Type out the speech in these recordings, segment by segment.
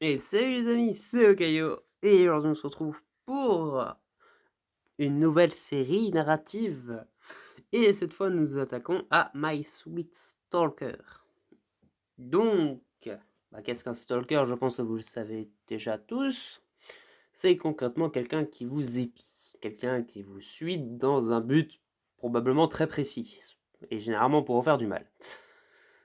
Et salut les amis, c'est Okayo, et aujourd'hui on se retrouve pour une nouvelle série narrative. Et cette fois nous nous attaquons à My Sweet Stalker. Donc, qu'est-ce qu'un stalker? Je pense que vous le savez déjà tous. C'est concrètement quelqu'un qui vous épie, quelqu'un qui vous suit dans un but probablement très précis, et généralement pour vous faire du mal.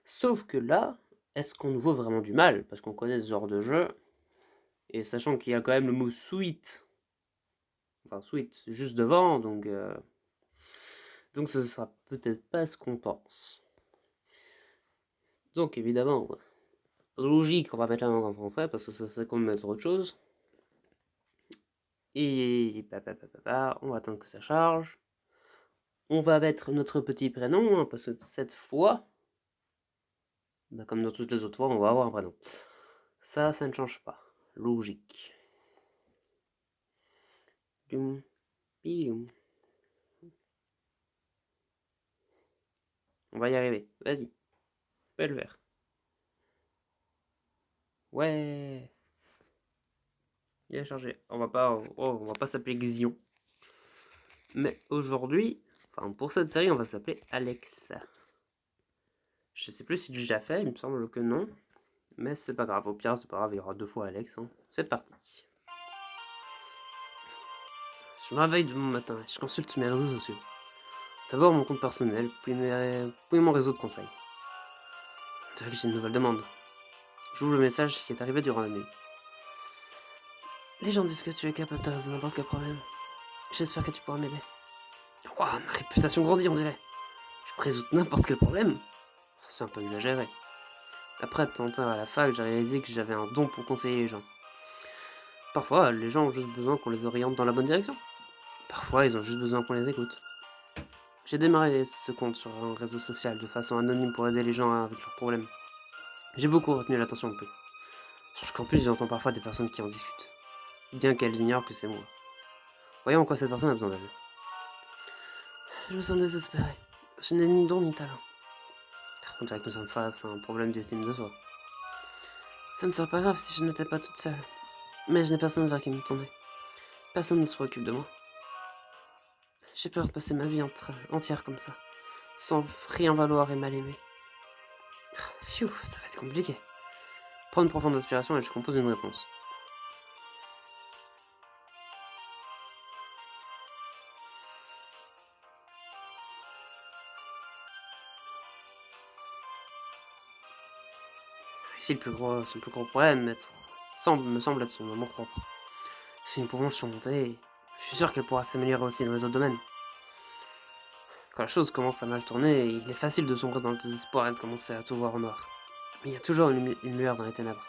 Sauf que là, est-ce qu'on nous vaut vraiment du mal? Parce qu'on connaît ce genre de jeu, et sachant qu'il y a quand même le mot sweet, enfin sweet juste devant, donc ce sera peut-être pas ce qu'on pense. Donc évidemment, logique, on va mettre la langue en français parce que ça c'est comme mettre autre chose. Et on va attendre que ça charge. On va mettre notre petit prénom, hein, parce que cette fois, comme dans toutes les autres fois, on va avoir un prénom. Ça ne change pas. Logique. Doum, bidoum. On va y arriver. Vas-y. Fais le vert. Ouais. Il a chargé. On va pas s'appeler Xion. Mais aujourd'hui, enfin pour cette série, on va s'appeler Alex. Je sais plus si j'ai déjà fait, il me semble que non. Mais c'est pas grave, au pire c'est pas grave, il y aura 2 fois Alex. Hein. C'est parti. Je me réveille de mon matin et je consulte mes réseaux sociaux. D'abord mon compte personnel, puis mon réseau de conseils. C'est vrai que j'ai une nouvelle demande. J'ouvre le message qui est arrivé durant la nuit. Les gens disent que tu es capable de résoudre n'importe quel problème. J'espère que tu pourras m'aider. Ouah, ma réputation grandit, on dirait. Je peux résoudre n'importe quel problème. C'est un peu exagéré. Après tant à la fac, j'ai réalisé que j'avais un don pour conseiller les gens. Parfois, les gens ont juste besoin qu'on les oriente dans la bonne direction. Parfois, ils ont juste besoin qu'on les écoute. J'ai démarré ce compte sur un réseau social de façon anonyme pour aider les gens avec leurs problèmes. J'ai beaucoup retenu l'attention de peu. Sur ce campus, j'entends parfois des personnes qui en discutent, bien qu'elles ignorent que c'est moi. Voyons en quoi cette personne a besoin d'aide. Je me sens désespéré. Je n'ai ni don ni talent. On dirait que nous sommes face à un problème d'estime de soi. Ça ne serait pas grave si je n'étais pas toute seule. Mais je n'ai personne vers qui me tourner. Personne ne se préoccupe de moi. J'ai peur de passer ma vie entière comme ça, sans rien valoir et mal aimer. Pfiou, ça va être compliqué. Prends une profonde inspiration et je compose une réponse. Ici, son plus gros problème me semble être son amour propre. Si nous pouvons surmonter, je suis sûr qu'elle pourra s'améliorer aussi dans les autres domaines. Quand la chose commence à mal tourner, il est facile de sombrer dans le désespoir et de commencer à tout voir en noir. Mais il y a toujours une lueur dans les ténèbres.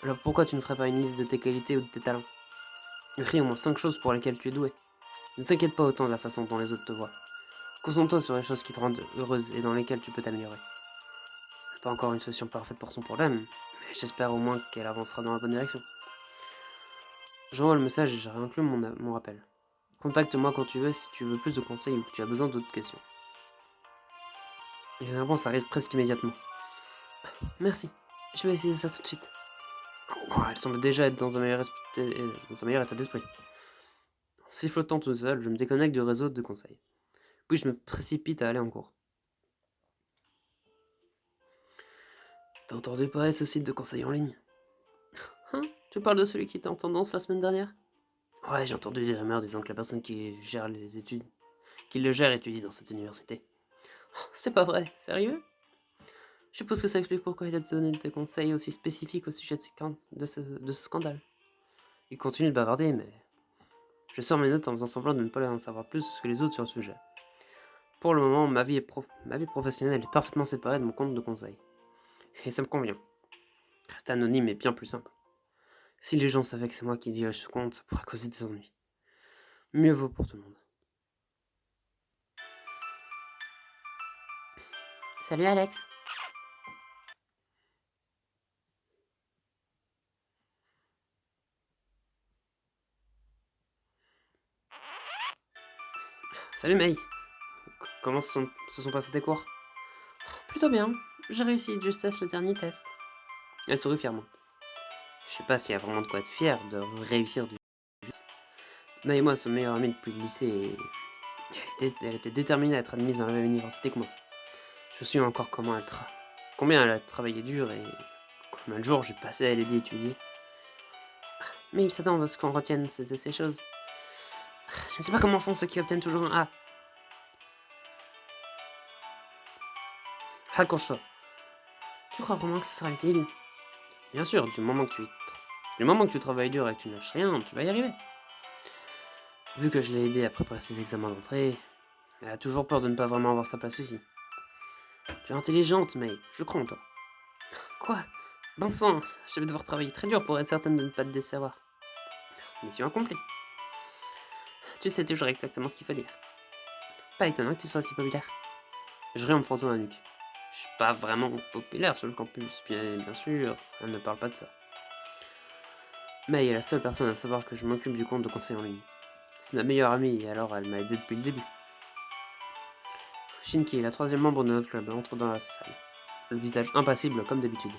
Alors pourquoi tu ne ferais pas une liste de tes qualités ou de tes talents? Écris au moins 5 choses pour lesquelles tu es doué. Ne t'inquiète pas autant de la façon dont les autres te voient. Concentre-toi sur les choses qui te rendent heureuse et dans lesquelles tu peux t'améliorer. Ce n'est pas encore une solution parfaite pour son problème, mais j'espère au moins qu'elle avancera dans la bonne direction. J'envoie le message et je réinclus mon rappel. Contacte-moi quand tu veux si tu veux plus de conseils ou que tu as besoin d'autres questions. Les réponses arrivent presque immédiatement. Merci, je vais essayer ça tout de suite. Oh, elle semble déjà être dans un meilleur état d'esprit. Sifflotant tout seul, je me déconnecte du réseau de conseils. Puis je me précipite à aller en cours. T'as entendu parler de ce site de conseils en ligne? Hein? Tu parles de celui qui était en tendance la semaine dernière? Ouais, j'ai entendu des rumeurs disant que la personne qui le gère étudie dans cette université. C'est pas vrai, sérieux? Je suppose que ça explique pourquoi il a donné des conseils aussi spécifiques au sujet de ce scandale. Il continue de bavarder, mais je sors mes notes en faisant semblant de ne pas en savoir plus que les autres sur le sujet. Pour le moment, ma vie professionnelle est parfaitement séparée de mon compte de conseil. Et ça me convient. Rester anonyme est bien plus simple. Si les gens savaient que c'est moi qui dirige ce compte, ça pourrait causer des ennuis. Mieux vaut pour tout le monde. Salut Alex. Salut May. Comment se sont passés tes cours? Plutôt bien. J'ai réussi de justesse le dernier test. Elle sourit fièrement. Je sais pas s'il y a vraiment de quoi être fier de réussir du May et moi sommes meilleurs amis depuis le lycée et elle était déterminée à être admise dans la même université que moi. Je me souviens encore combien elle a travaillé dur et combien de jours j'ai passé à l'aider à étudier. Mais il s'attend à ce qu'on retienne de ces choses. Je ne sais pas comment font ceux qui obtiennent toujours un A. Raccroche-toi. Tu crois vraiment que ce sera utile? Bien sûr, du moment que tu travailles dur et que tu ne lâches rien, tu vas y arriver. Vu que je l'ai aidé à préparer ses examens d'entrée, elle a toujours peur de ne pas vraiment avoir sa place ici. Tu es intelligente, mais je crois en toi. Quoi? Bon sang, je vais devoir travailler très dur pour être certaine de ne pas te décevoir. Mission accomplie. Tu sais toujours exactement ce qu'il faut dire. Pas étonnant que tu sois si populaire. Je ris en me frottant la nuque. Je suis pas vraiment populaire sur le campus, bien sûr, elle ne parle pas de ça. May est la seule personne à savoir que je m'occupe du compte de conseil en ligne. C'est ma meilleure amie et alors elle m'a aidé depuis le début. Shinki, la troisième membre de notre club, entre dans la salle, le visage impassible comme d'habitude.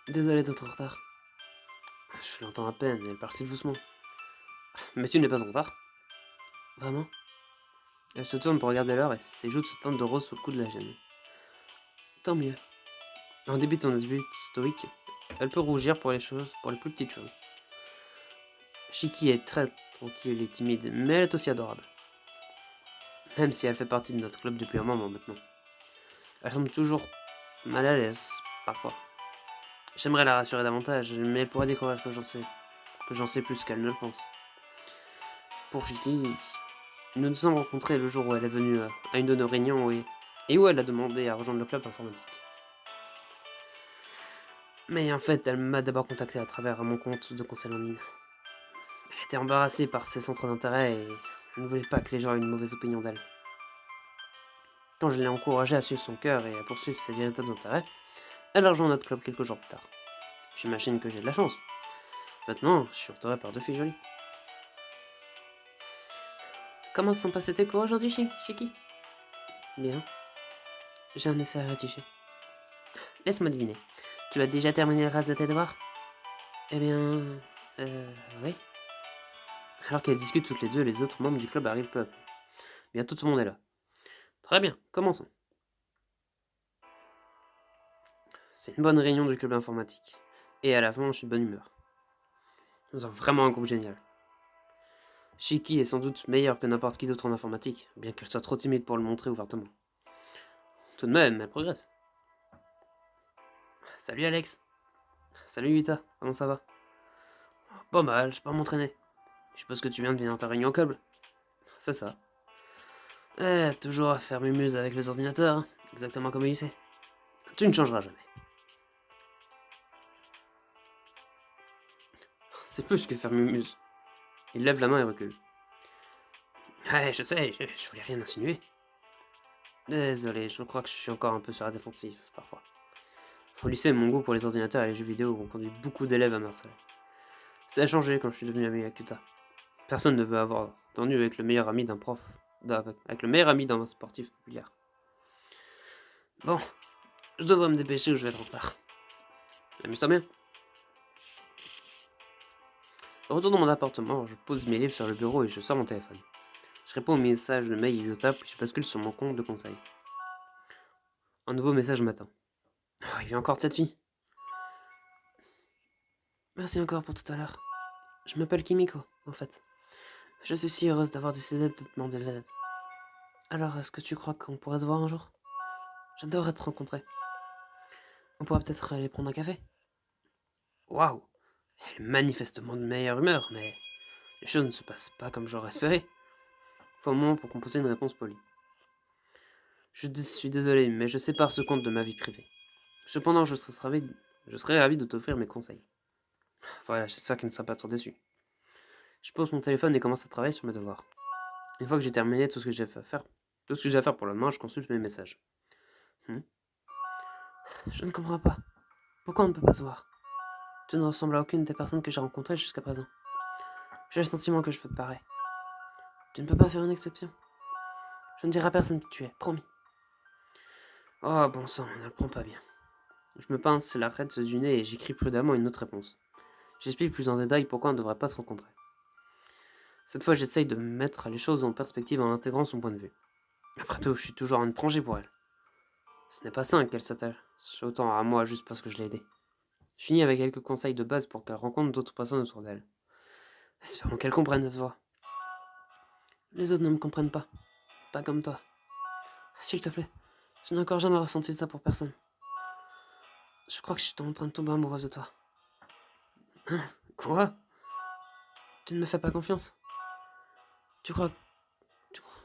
Désolé d'être en retard. Je l'entends à peine, elle parle si doucement. Mais tu n'es pas en retard? Vraiment? Elle se tourne pour regarder l'heure et ses joues se teintent de rose sous le coup de la gêne. Tant mieux. En début de son aspect stoïque, elle peut rougir pour les plus petites choses. Shiki est très tranquille et timide, mais elle est aussi adorable. Même si elle fait partie de notre club depuis un moment maintenant. Elle semble toujours mal à l'aise, parfois. J'aimerais la rassurer davantage, mais elle pourrait découvrir que j'en sais plus qu'elle ne le pense. Pour Shiki, nous nous sommes rencontrés le jour où elle est venue à une de nos réunions et où elle a demandé à rejoindre le club informatique. Mais en fait, elle m'a d'abord contacté à travers mon compte de conseil en ligne. Elle était embarrassée par ses centres d'intérêt et elle ne voulait pas que les gens aient une mauvaise opinion d'elle. Quand je l'ai encouragée à suivre son cœur et à poursuivre ses véritables intérêts, elle a rejoint notre club quelques jours plus tard. J'imagine que j'ai de la chance. Maintenant, je suis entouré par deux filles jolies. Comment se sont passés tes cours aujourd'hui, Shiki? Bien. J'ai un essai à rédiger. Laisse-moi deviner. Tu as déjà terminé le reste de tes devoirs? Eh bien... oui. Alors qu'elles discutent toutes les deux, les autres membres du club arrivent peu à peu. Bientôt tout le monde est là. Très bien, commençons. C'est une bonne réunion du club informatique. Et à la fin, je suis de bonne humeur. Nous avons vraiment un groupe génial. Shiki est sans doute meilleure que n'importe qui d'autre en informatique, bien qu'elle soit trop timide pour le montrer ouvertement. Tout de même, elle progresse. Salut Alex. Salut Yuta, comment ça va? Pas mal, je peux m'entraîner. Je suppose que tu viens de venir à ta réunion au club. C'est ça. Toujours à faire mumuse avec les ordinateurs, hein, exactement comme au lycée. Tu ne changeras jamais. C'est plus que faire mumuse. Il lève la main et recule. Ouais, je sais, je voulais rien insinuer. Désolé, je crois que je suis encore un peu sur la défensive, parfois. Au lycée, mon goût pour les ordinateurs et les jeux vidéo ont conduit beaucoup d'élèves à m'harceler. Ça a changé quand je suis devenu ami avec Yuta. Personne ne veut avoir tendu avec le meilleur ami d'un prof, avec le meilleur ami d'un sportif populaire. Bon, je devrais me dépêcher ou je vais être en retard. Amuse-toi bien. Je retourne dans mon appartement, je pose mes livres sur le bureau et je sors mon téléphone. Je réponds au message de May et Yuta, puis je bascule sur mon compte de conseil. Un nouveau message m'attend. Oh, il vient encore de cette fille. Merci encore pour tout à l'heure. Je m'appelle Kimiko, en fait. Je suis si heureuse d'avoir décidé de te demander de l'aide. Alors, est-ce que tu crois qu'on pourrait se voir un jour? J'adorerais te rencontrer. On pourrait peut-être aller prendre un café. Waouh! Elle est manifestement de meilleure humeur, mais les choses ne se passent pas comme j'aurais espéré. Faut un moment pour composer une réponse polie. Je suis désolé, mais je sépare ce compte de ma vie privée. Cependant, je serais ravi de t'offrir mes conseils. Voilà, j'espère qu'elle ne sera pas trop déçue. Je pose mon téléphone et commence à travailler sur mes devoirs. Une fois que j'ai terminé tout ce que j'ai à faire pour le lendemain, je consulte mes messages. Je ne comprends pas. Pourquoi on ne peut pas se voir? Tu ne ressembles à aucune des personnes que j'ai rencontrées jusqu'à présent. J'ai le sentiment que je peux te parler. Tu ne peux pas faire une exception? Je ne dirai à personne qui tu es, promis. Oh, bon sang, ne le prends pas bien. Je me pince la crête du nez et j'écris prudemment une autre réponse. J'explique plus en détail pourquoi on ne devrait pas se rencontrer. Cette fois, j'essaye de mettre les choses en perspective en intégrant son point de vue. Après tout, je suis toujours un étranger pour elle. Ce n'est pas sain qu'elle s'attache autant à moi juste parce que je l'ai aidée. Je finis avec quelques conseils de base pour qu'elle rencontre d'autres personnes autour d'elle. Espérons qu'elle comprenne cette voix. Les autres ne me comprennent pas. Pas comme toi. S'il te plaît, je n'ai encore jamais ressenti ça pour personne. Je crois que je suis en train de tomber amoureuse de toi. Hein? Quoi? Tu ne me fais pas confiance? Tu crois...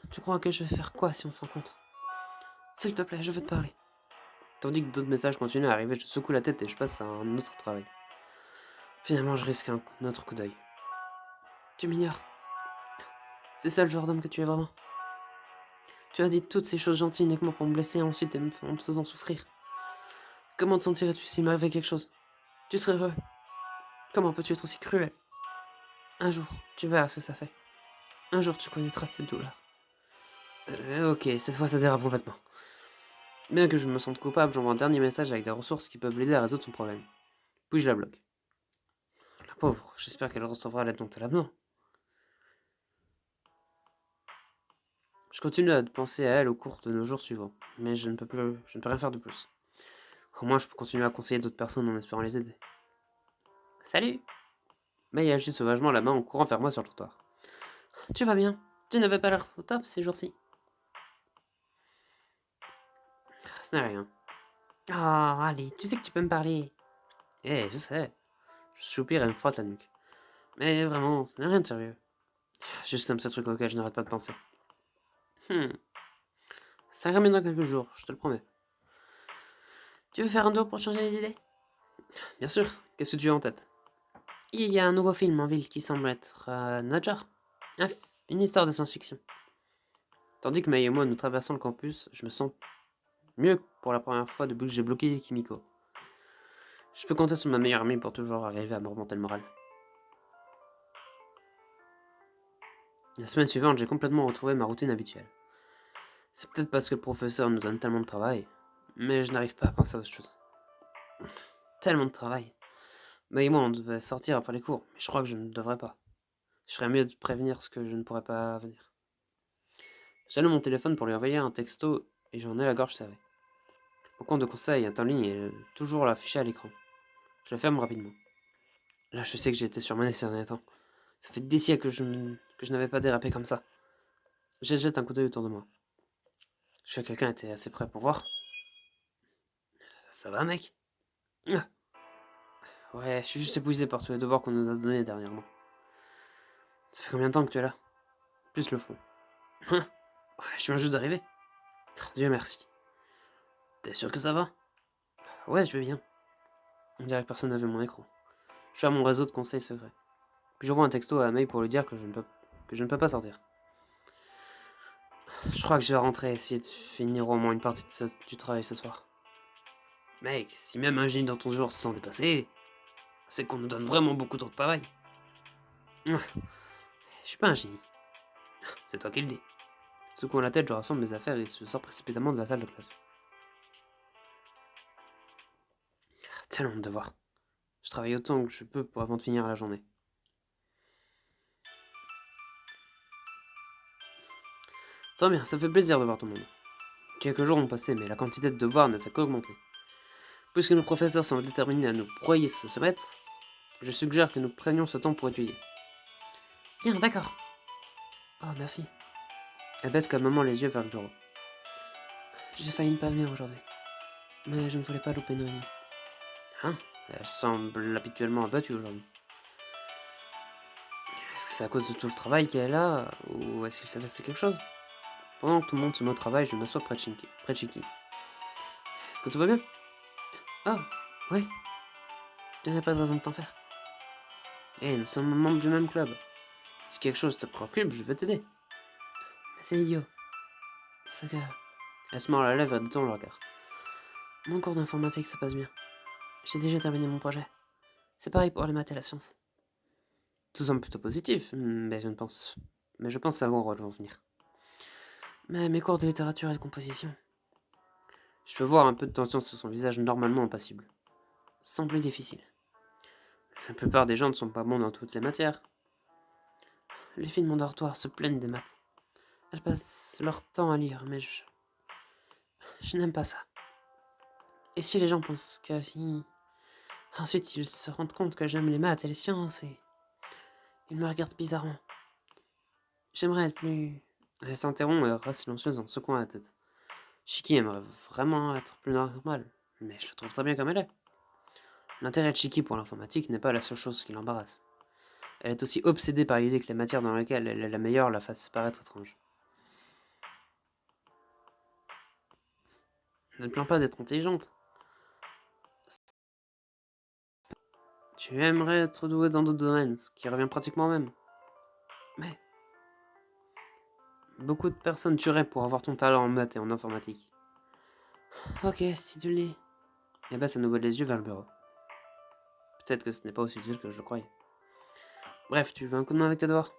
Tu crois que je vais faire quoi si on se rencontre? S'il te plaît, je veux te parler. Tandis que d'autres messages continuent à arriver, je secoue la tête et je passe à un autre travail. Finalement, je risque un autre coup d'œil. Tu m'ignores. C'est ça le genre d'homme que tu es vraiment. Tu as dit toutes ces choses gentilles uniquement pour me blesser et ensuite en me faisant souffrir. Comment te sentirais-tu si m'arrivait quelque chose? Tu serais heureux. Comment peux-tu être aussi cruel? Un jour, tu verras ce que ça fait. Un jour, tu connaîtras cette douleur. Ok, cette fois ça dérape complètement. Bien que je me sente coupable, j'envoie un dernier message avec des ressources qui peuvent l'aider à résoudre son problème. Puis je la bloque. La pauvre, j'espère qu'elle recevra l'aide dont elle a besoin. Je continue à penser à elle au cours de nos jours suivants, mais je ne peux rien faire de plus. Au moins, je peux continuer à conseiller d'autres personnes en espérant les aider. Salut! May agit sauvagement la main en courant vers moi sur le trottoir. Tu vas bien? Tu n'avais pas l'air au top ces jours-ci. Ce n'est rien. Oh, allez, tu sais que tu peux me parler. Eh, je sais. Je soupire et me frotte la nuque. Mais vraiment, ce n'est rien de sérieux. Juste un petit truc auquel je n'arrête pas de penser. Ça ramène dans quelques jours, je te le promets. Tu veux faire un tour pour changer les idées? Bien sûr. Qu'est-ce que tu as en tête? Il y a un nouveau film en ville qui semble être notre genre. Une histoire de science-fiction. Tandis que May et moi nous traversons le campus, je me sens mieux pour la première fois depuis que j'ai bloqué Kimiko. Je peux compter sur ma meilleure amie pour toujours arriver à me remonter le moral. La semaine suivante, j'ai complètement retrouvé ma routine habituelle. C'est peut-être parce que le professeur nous donne tellement de travail, mais je n'arrive pas à penser à autre chose. Tellement de travail. May et moi, on devait sortir après les cours, mais je crois que je ne devrais pas. Je ferais mieux de prévenir ce que je ne pourrais pas venir. J'allume mon téléphone pour lui envoyer un texto et j'en ai la gorge serrée. Mon compte de conseil est en ligne et toujours affiché à l'écran. Je le ferme rapidement. Là, je sais que j'ai été surmené ces derniers temps. Ça fait des siècles que je n'avais pas dérapé comme ça. Je jette un coup d'œil autour de moi. Je sais que quelqu'un était assez près pour voir. Ça va, mec? Ah. Ouais, je suis juste épuisé par tous les devoirs qu'on nous a donnés dernièrement. Ça fait combien de temps que tu es là? Plus le fond. Ouais, je viens juste d'arriver. Dieu merci. T'es sûr que ça va? Ouais, je vais bien. On dirait que personne n'a vu mon écran. Je suis à mon réseau de conseils secrets. Puis j'envoie un texto à May pour lui dire que je ne peux pas sortir. Je crois que je vais rentrer et essayer de finir au moins une partie du travail ce soir. Mec, si même un génie dans ton genre se sent dépassé, c'est qu'on nous donne vraiment beaucoup trop de travail. Je suis pas un génie. C'est toi qui le dis. Secouant la tête, je rassemble mes affaires et je sors précipitamment de la salle de classe. Tellement de devoirs. Je travaille autant que je peux pour avant de finir la journée. Très bien, ça fait plaisir de voir tout le monde. Quelques jours ont passé, mais la quantité de devoirs ne fait qu'augmenter. Puisque nos professeurs sont déterminés à nous broyer ce semestre, je suggère que nous prenions ce temps pour étudier. Bien, d'accord. Oh, merci. Elle baisse calmement les yeux vers le bureau. J'ai failli ne pas venir aujourd'hui, mais je ne voulais pas louper Noémie. Hein? Elle semble habituellement abattue aujourd'hui. Est-ce que c'est à cause de tout le travail qu'elle a, ou est-ce qu'il s'est passé quelque chose? Pendant que tout le monde se met au travail, je m'assois près de Chiki. Est-ce que tout va bien? Oh, oui. Tu n'as pas de raison de t'en faire. Eh, nous sommes membres du même club. Si quelque chose te préoccupe, je vais t'aider. Mais c'est idiot. C'est que... Elle se mord la lèvre et détourne le regard. Mon cours d'informatique se passe bien. J'ai déjà terminé mon projet. C'est pareil pour les maths et la science. Tout semble plutôt positif, mais je pense savoir où elles vont venir. Mais mes cours de littérature et de composition. Je peux voir un peu de tension sur son visage normalement impassible. Semble difficile. La plupart des gens ne sont pas bons dans toutes les matières. Les filles de mon dortoir se plaignent des maths. Elles passent leur temps à lire, mais je n'aime pas ça. Et si les gens pensent que si... Ensuite, ils se rendent compte que j'aime les maths et les sciences et... Ils me regardent bizarrement. J'aimerais être plus... Elle s'interrompt et reste silencieuse en secouant la tête. Chiki aimerait vraiment être plus normale, mais je la trouve très bien comme elle est. L'intérêt de Chiki pour l'informatique n'est pas la seule chose qui l'embarrasse. Elle est aussi obsédée par l'idée que les matières dans lesquelles elle est la meilleure la fassent paraître étrange. Ne te plains pas d'être intelligente. Tu aimerais être douée dans d'autres domaines, ce qui revient pratiquement au même. Mais beaucoup de personnes tueraient pour avoir ton talent en maths et en informatique. Ok, si tu l'es. Elle baisse à nouveau les yeux vers le bureau. Peut-être que ce n'est pas aussi utile que je le croyais. Bref, tu veux un coup de main avec tes devoirs?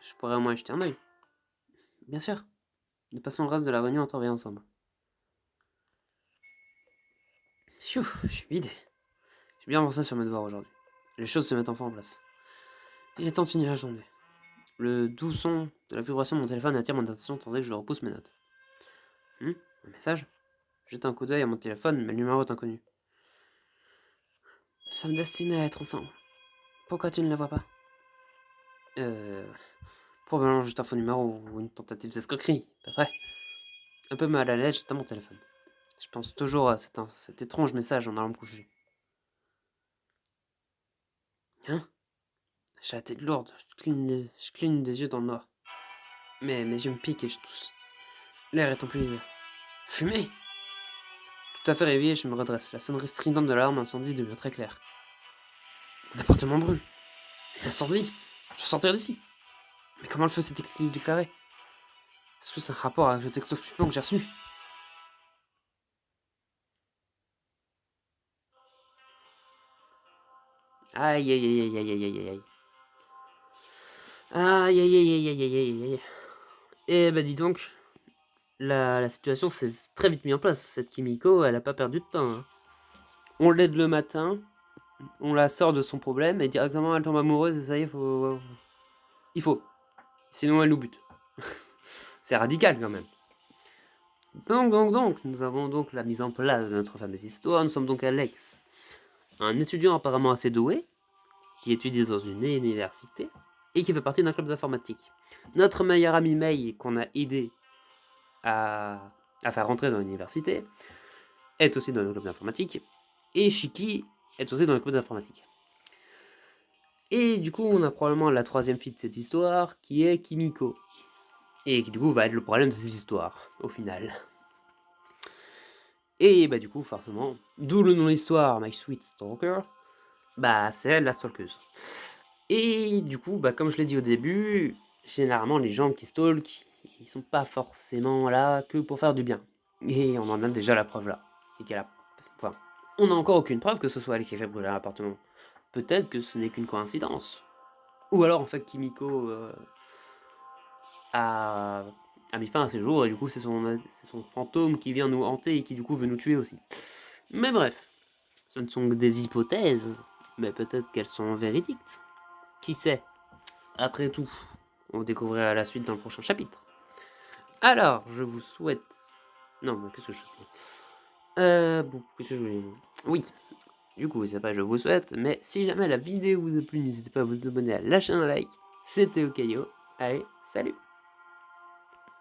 Je pourrais au moins y jeter un œil. Bien sûr. Nous passons le reste de la réunion en travaillant ensemble. Pfiou, je suis vidé. J'ai bien avancé sur mes devoirs aujourd'hui. Les choses se mettent enfin en place. Il est temps de finir la journée. Le doux son de la vibration de mon téléphone attire mon attention tandis que je repousse mes notes. Un message? Jette un coup d'œil à mon téléphone, mais le numéro est inconnu. Nous sommes destinés à être ensemble. Pourquoi tu ne le vois pas? Probablement juste un faux numéro ou une tentative d'escroquerie, pas vrai? Un peu mal à l'aise, j'éteins mon téléphone. Je pense toujours à cet étrange message en allant me coucher. Hein? J'ai la tête lourde, je cligne des yeux dans le noir. Mais mes yeux me piquent et je tousse. L'air est empli. Fumée! Tout à fait réveillé, je me redresse. La sonnerie stridente de l'alarme incendie devient très claire. Mon appartement brûle. L'incendie? Je dois sortir d'ici. Mais comment le feu s'est-il déclaré? Est-ce que c'est un rapport avec le texto flippant que j'ai reçu? Aïe aïe aïe aïe aïe aïe aïe aïe. Aïe aïe aïe aïe aïe aïe aïe aïe. Eh bah dis donc, la situation s'est très vite mise en place. Cette Kimiko, elle a pas perdu de temps. Hein. On l'aide le matin, on la sort de son problème et directement elle tombe amoureuse et ça y est, il faut. Sinon elle nous bute. C'est radical quand même. Donc, nous avons donc la mise en place de notre fameuse histoire. Nous sommes donc Alex, un étudiant apparemment assez doué, qui étudie dans une université et qui fait partie d'un club d'informatique. Notre meilleur ami Mei, qu'on a aidé à faire rentrer dans l'université, est aussi dans le club d'informatique. Et Shiki est aussi dans le club d'informatique. Et du coup, on a probablement la troisième fille de cette histoire, qui est Kimiko. Et qui du coup va être le problème de cette histoire, au final. Et bah du coup, forcément, d'où le nom de l'histoire, My Sweet Stalker, bah c'est elle la stalkeuse. Et du coup, bah comme je l'ai dit au début, généralement les gens qui stalkent, ils sont pas forcément là que pour faire du bien. Et on en a déjà la preuve là. C'est qu'elle a... Enfin, on n'a encore aucune preuve que ce soit elle qui a fait brûler l'appartement. Peut-être que ce n'est qu'une coïncidence. Ou alors en fait Kimiko a mis fin à ses jours et du coup c'est son fantôme qui vient nous hanter et qui du coup veut nous tuer aussi. Mais bref, ce ne sont que des hypothèses, mais peut-être qu'elles sont véridiques. Qui sait? Après tout, on découvrira la suite dans le prochain chapitre. Alors, je vous souhaite... Non, mais qu'est-ce que je fais? Bon, qu'est-ce que je voulais... Oui, du coup, c'est pas je vous souhaite, mais si jamais la vidéo vous a plu, n'hésitez pas à vous abonner, à lâcher un like. C'était Okayo. Allez, salut!